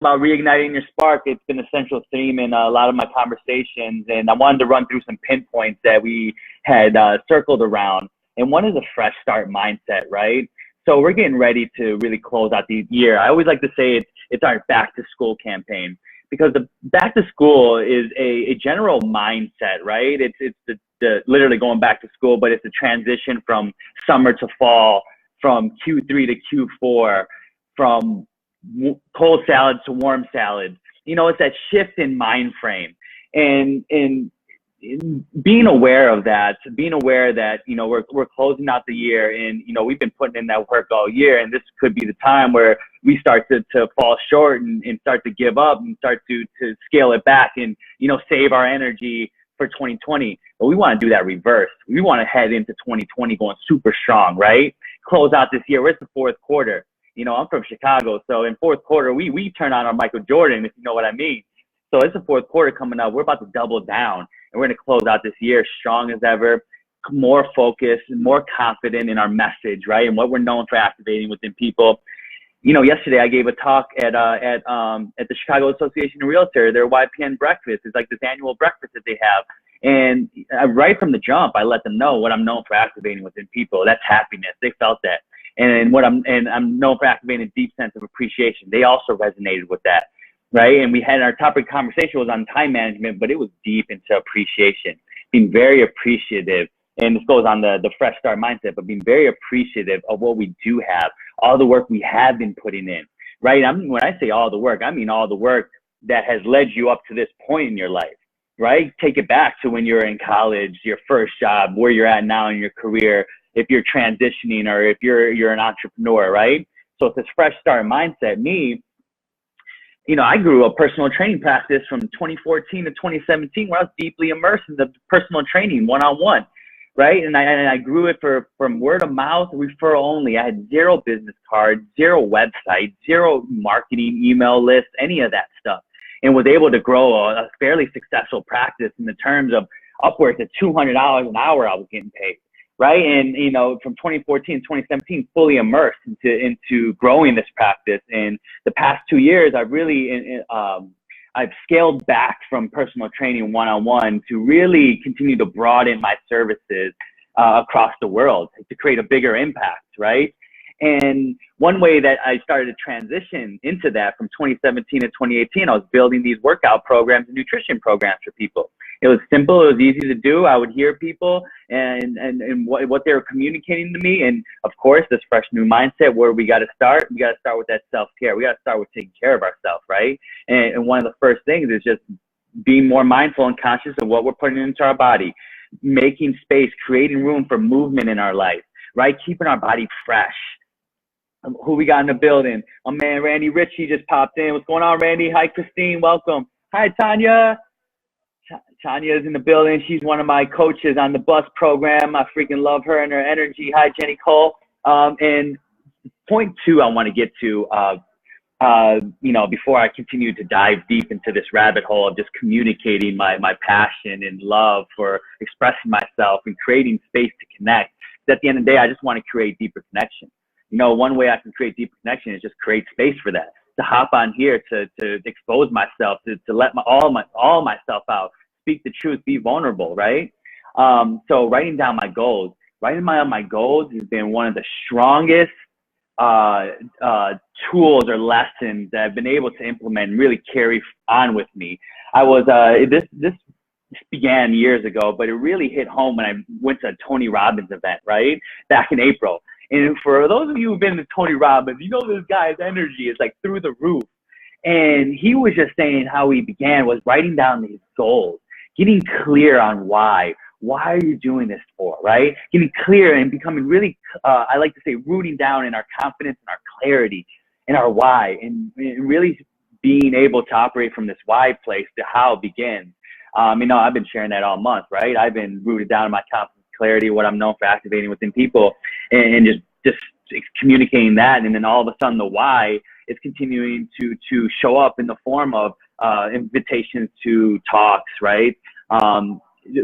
about reigniting your spark. It's been a central theme in a lot of my conversations, and I wanted to run through some pinpoints that we had circled around. And one is a fresh start mindset, right? So we're getting ready to really close out the year. I always like to say it's our back to school campaign, because the back to school is a general mindset, right? It's the literally going back to school, but it's a transition from summer to fall, from Q3 to Q4, from cold salad to warm salad. You know, it's that shift in mind frame, and being aware of that, being aware that, you know, we're closing out the year, and, you know, we've been putting in that work all year, and this could be the time where we start to fall short and start to give up and start to scale it back and, you know, save our energy for 2020. But we want to do that reverse. We want to head into 2020 going super strong, right? Close out this year. It's the fourth quarter. You know, I'm from Chicago, so in fourth quarter, we turn on our Michael Jordan, if you know what I mean. So it's the fourth quarter coming up. We're about to double down, and we're going to close out this year strong as ever, more focused and more confident in our message, right? And what we're known for activating within people. You know, yesterday I gave a talk at the Chicago Association of Realtors, their YPN breakfast. It's like this annual breakfast that they have. And right from the jump, I let them know what I'm known for activating within people. That's happiness. They felt that. And I'm known for activating a deep sense of appreciation. They also resonated with that. Right. And we had our topic conversation was on time management, but it was deep into appreciation, being very appreciative. And this goes on the fresh start mindset, but being very appreciative of what we do have, all the work we have been putting in. Right. When I say all the work, I mean all the work that has led you up to this point in your life. Right. Take it back to when you were in college, your first job, where you're at now in your career, if you're transitioning or if you're an entrepreneur. Right. So it's this fresh start mindset. You know, I grew a personal training practice from 2014 to 2017 where I was deeply immersed in the personal training one-on-one, right? And I grew it from word of mouth, referral only. I had zero business cards, zero website, zero marketing, email lists, any of that stuff, and was able to grow a fairly successful practice in the terms of upwards of $200 an hour I was getting paid. Right. And, you know, from 2014 to 2017, fully immersed into growing this practice. And the past 2 years, I've scaled back from personal training one-on-one to really continue to broaden my services across the world to create a bigger impact. Right. And one way that I started to transition into that from 2017 to 2018, I was building these workout programs and nutrition programs for people. It was simple. It was easy to do. I would hear people and what they were communicating to me. And of course, this fresh new mindset where we got to start with that self-care. We got to start with taking care of ourselves, right? And one of the first things is just being more mindful and conscious of what we're putting into our body, making space, creating room for movement in our life, right? Keeping our body fresh. Who we got in the building? My man, Randy Ritchie just popped in. What's going on, Randy? Hi, Christine. Welcome. Hi, Tanya. Tanya is in the building. She's one of my coaches on the bus program. I freaking love her and her energy. Hi, Jenny Cole. And point two I want to get to, you know, before I continue to dive deep into this rabbit hole of just communicating my passion and love for expressing myself and creating space to connect. At the end of the day, I just want to create deeper connection. You know, one way I can create deeper connection is just create space for that, to hop on here, to expose myself, to let all myself out, speak the truth, be vulnerable, right? So writing down my goals, my goals has been one of the strongest tools or lessons that I've been able to implement and really carry on with me. I was this began years ago, but it really hit home when I went to a Tony Robbins event, right, back in April. And for those of you who've been to Tony Robbins, you know this guy's energy is like through the roof. And he was just saying how he began was writing down these goals, getting clear on why. Why are you doing this for, right? Getting clear and becoming really, I like to say, rooting down in our confidence and our clarity and our why, and really being able to operate from this why place to how it begins. You know, I've been sharing that all month, right? I've been rooted down in my confidence, clarity, what I'm known for activating within people, and just communicating that. And then all of a sudden the why is continuing to show up in the form of invitations to talks, right?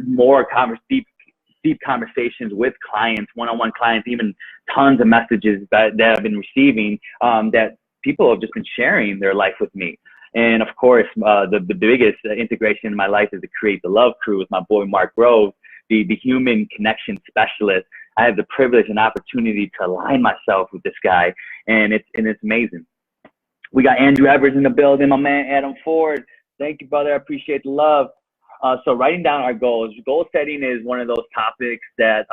More deep conversations with clients, one-on-one clients, even tons of messages that I've been receiving that people have just been sharing their life with me. And of course, the biggest integration in my life is to create the Love Crew with my boy Mark Grove, the human connection specialist. I have the privilege and opportunity to align myself with this guy, and it's amazing. We got Andrew Evers in the building, my man Adam Ford. Thank you, brother. I appreciate the love. So writing down our goals. Goal setting is one of those topics that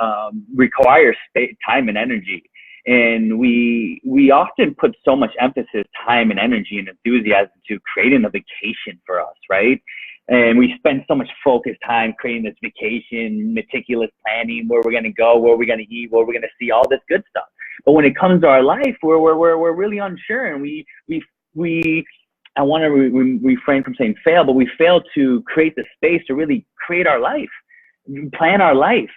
requires time and energy. And we often put so much emphasis, time and energy and enthusiasm to creating a vacation for us, right? And we spend so much focused time creating this vacation, meticulous planning, where we're going to go, where we're going to eat, where we're going to see, all this good stuff. But when it comes to our life, we're really unsure, and I want to refrain from saying fail, but we fail to create the space to really create our life, plan our life,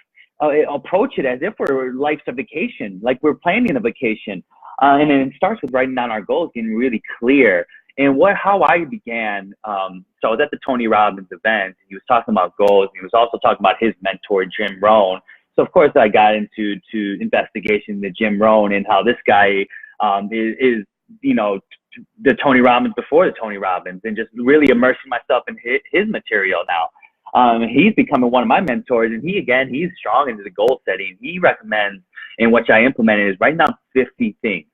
approach it as if life's a vacation, like we're planning a vacation. And then it starts with writing down our goals, getting really clear. And how I began, so I was at the Tony Robbins event, and he was talking about goals. And he was also talking about his mentor, Jim Rohn. So of course I got into investigation into Jim Rohn and how this guy is the Tony Robbins before the Tony Robbins, and just really immersing myself in his material now. He's becoming one of my mentors, and he's strong into the goal setting. He recommends, and what I implemented is writing down 50 things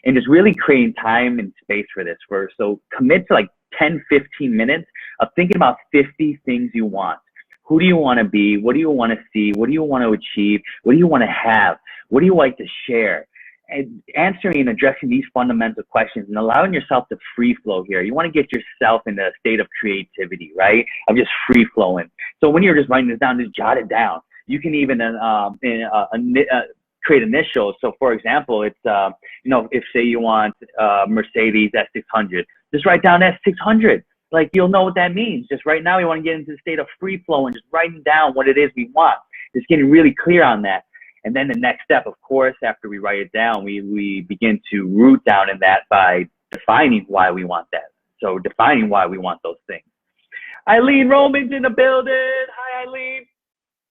and just really creating time and space for this first. So commit to like 10, 15 minutes of thinking about 50 things you want. Who do you want to be? What do you want to see? What do you want to achieve? What do you want to have? What do you like to share? And answering and addressing these fundamental questions and allowing yourself to free flow here. You want to get yourself in a state of creativity, right? Of just free flowing. So when you're just writing this down, just jot it down. You can even create initials. So for example, it's, if say you want Mercedes S600, just write down S600. Like, you'll know what that means. Just right now, we want to get into the state of free flow and just writing down what it is we want. Just getting really clear on that. And then the next step, of course, after we write it down, we begin to root down in that by defining why we want that. So defining why we want those things. Eileen Roman's in the building. Hi, Eileen.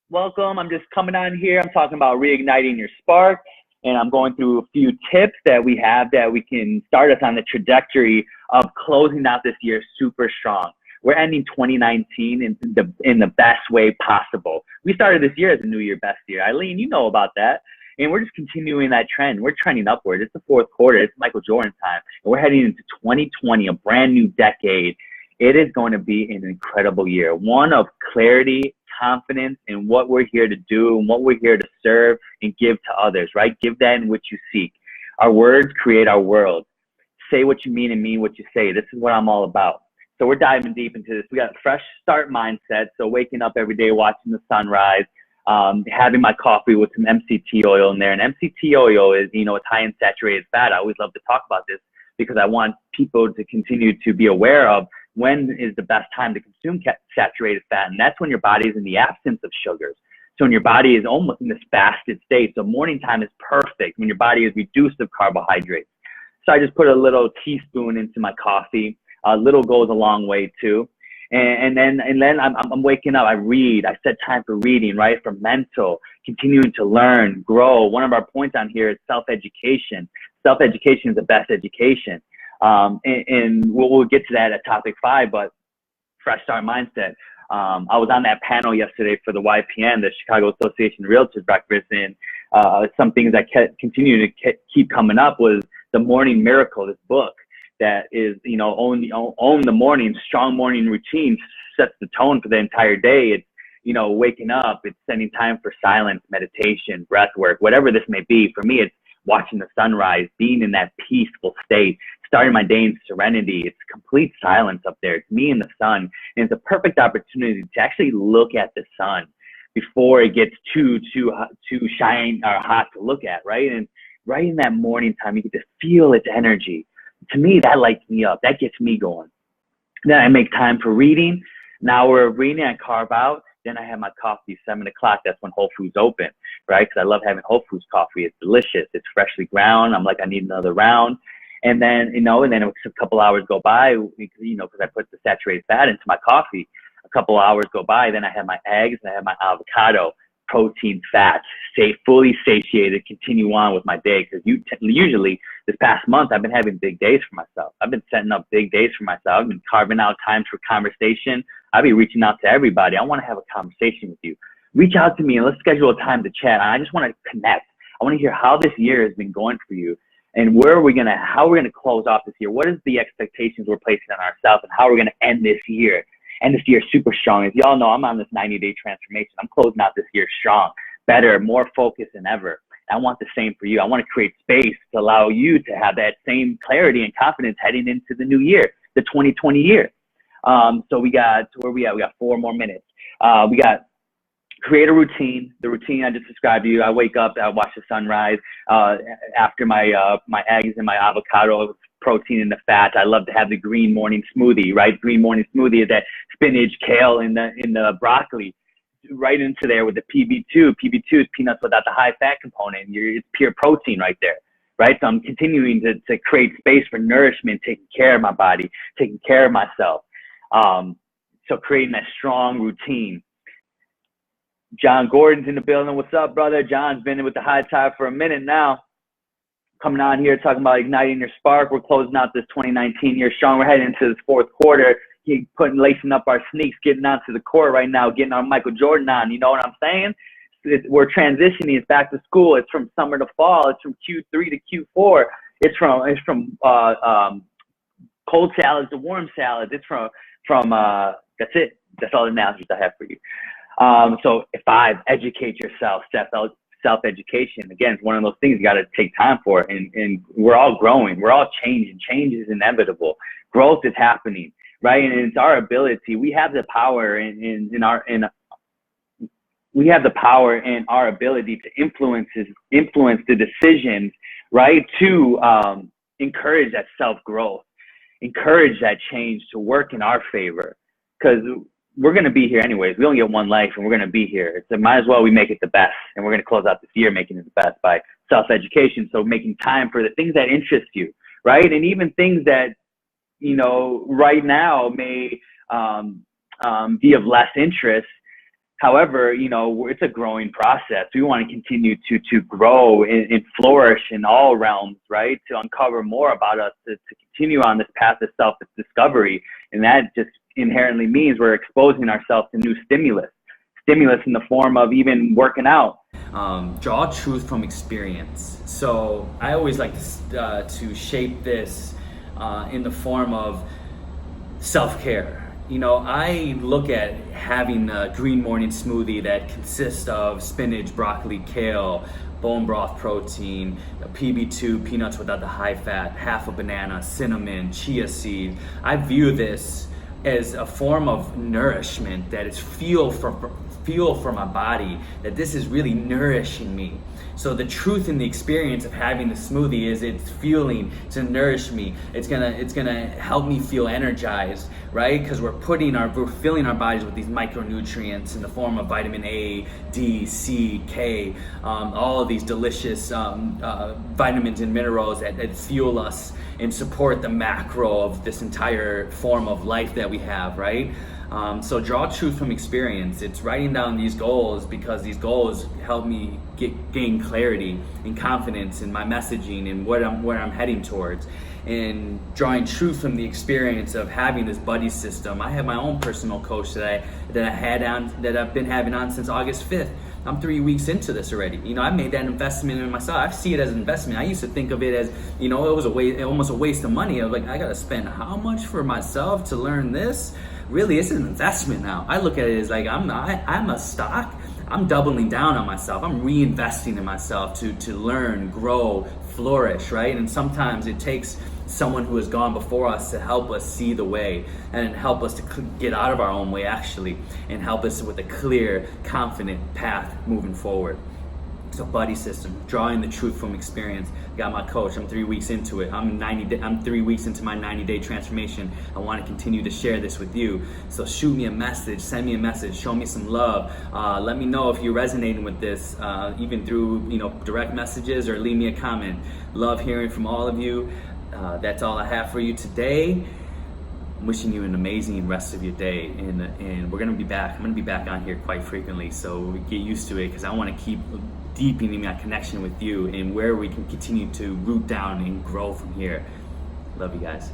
Welcome. I'm just coming on here. I'm talking about reigniting your spark. And I'm going through a few tips that we have that we can start us on the trajectory of closing out this year super strong. We're ending 2019 in the best way possible. We started this year as a New Year best year. Eileen, you know about that. And we're just continuing that trend. We're trending upward. It's the fourth quarter. It's Michael Jordan time. And we're heading into 2020, a brand new decade. It is going to be an incredible year. One of clarity, confidence in what we're here to do and what we're here to serve and give to others, right? Give that in which you seek. Our words create our world. Say what you mean and mean what you say. This is what I'm all about. So we're diving deep into this. We got a fresh start mindset. So waking up every day, watching the sunrise, having my coffee with some MCT oil in there. And MCT oil is, it's high in saturated fat. I always love to talk about this because I want people to continue to be aware of when is the best time to consume saturated fat. And that's when your body is in the absence of sugars. So when your body is almost in this fasted state. So morning time is perfect when your body is reduced of carbohydrates. So I just put a little teaspoon into my coffee. A little goes a long way too. And then I'm waking up. I read. I set time for reading, right? For mental, continuing to learn, grow. One of our points on here is self-education. Self-education is the best education. And we'll get to that at topic 5, but fresh start mindset. I was on that panel yesterday for the YPN, the Chicago Association of Realtors breakfast, and some things that continue to keep coming up was the Morning Miracle, this book that is, own the morning, strong morning routine sets the tone for the entire day. It's, waking up, it's spending time for silence, meditation, breath work, whatever this may be. For me, it's watching the sunrise, being in that peaceful state, starting my day in serenity. It's complete silence up there. It's me and the sun. And it's a perfect opportunity to actually look at the sun before it gets too shine or hot to look at, right? And right in that morning time, you get to feel its energy. To me, that lights me up. That gets me going. Then I make time for reading. Now we're reading, I carve out. Then I have my coffee, 7 o'clock. That's when Whole Foods open, right? Because I love having Whole Foods coffee. It's delicious. It's freshly ground. I'm like, I need another round. And then, and then a couple hours go by, because I put the saturated fat into my coffee. A couple hours go by. Then I have my eggs and I have my avocado, protein, fats, fully satiated, continue on with my day. Because usually this past month, I've been having big days for myself. I've been setting up big days for myself. I've been carving out times for conversation. I'll be reaching out to everybody. I want to have a conversation with you. Reach out to me and let's schedule a time to chat. I just want to connect. I want to hear how this year has been going for you and how are we going to close off this year? What is the expectations we're placing on ourselves and how we're going to end this year? End this year super strong. As y'all know, I'm on this 90-day transformation. I'm closing out this year strong, better, more focused than ever. I want the same for you. I want to create space to allow you to have that same clarity and confidence heading into the new year, the 2020 year. So we got, where we at? We got 4 more minutes. We got create a routine. The routine I just described to you. I wake up, I watch the sunrise. After my eggs and my avocado, protein and the fat, I love to have the green morning smoothie, right? Green morning smoothie is that spinach, kale, and the broccoli. Right into there with the PB2. PB2 is peanuts without the high fat component. It's pure protein right there, right? So I'm continuing to create space for nourishment, taking care of my body, taking care of myself. So creating that strong routine. John Gordon's in the building. What's up, brother? John's been with the High Tide for a minute now. Coming on here talking about igniting your spark. We're closing out this 2019 year strong. We're heading into this 4th quarter. Lacing up our sneaks, getting onto the court right now, getting our Michael Jordan on. You know what I'm saying? We're transitioning. It's back to school. It's from summer to fall. It's from Q3 to Q4. It's from cold salads to warm salads. It's from that's it. That's all the analogies I have for you. So if educate yourself, self-education, again, it's one of those things you got to take time for. And we're all growing. We're all changing. Change is inevitable. Growth is happening. Right, and it's our ability. We have the power we have the power in our ability to influence the decisions, right? To encourage that self-growth, encourage that change to work in our favor, because we're going to be here anyways. We only get one life, and we're going to be here. So might as well we make it the best, and we're going to close out this year making it the best by self-education. So making time for the things that interest you, right, and even things that right now may be of less interest. However, it's a growing process. We want to continue to grow and flourish in all realms, right? To uncover more about us, to continue on this path of self-discovery. And that just inherently means we're exposing ourselves to new stimulus in the form of even working out. Draw truth from experience. So I always like to shape this in the form of self-care. I look at having a green morning smoothie that consists of spinach, broccoli, kale, bone broth protein, PB2, peanuts without the high fat, half a banana, cinnamon, chia seed. I view this as a form of nourishment that is fuel for my body, that this is really nourishing me. So the truth in the experience of having the smoothie is it's fueling to nourish me. It's gonna help me feel energized, right? Because we're filling our bodies with these micronutrients in the form of vitamin A, D, C, K, all of these delicious vitamins and minerals that fuel us and support the macro of this entire form of life that we have, right? So draw truth from experience. It's writing down these goals because these goals help me gain clarity and confidence in my messaging and where I'm heading towards. And drawing truth from the experience of having this buddy system. I have my own personal coach that I've been having on since August 5th. I'm 3 weeks into this already. I made that investment in myself. I see it as an investment. I used to think of it as, it was almost a waste of money. I was like, I gotta spend how much for myself to learn this? Really, it's an investment now. I look at it as like I'm a stock. I'm doubling down on myself. I'm reinvesting in myself to learn, grow, flourish, right? And sometimes it takes someone who has gone before us to help us see the way and help us to get out of our own way actually and help us with a clear, confident path moving forward. So buddy system, drawing the truth from experience. Got my coach. I'm 3 weeks into it. I'm 3 weeks into my 90-day transformation. I want to continue to share this with you. So shoot me a message, send me a message, show me some love. Let me know if you're resonating with this, even through direct messages or leave me a comment. Love hearing from all of you. That's all I have for you today. I'm wishing you an amazing rest of your day, and we're gonna be back. I'm gonna be back on here quite frequently, so get used to it because I want to keep deepening my connection with you and where we can continue to root down and grow from here. Love you guys.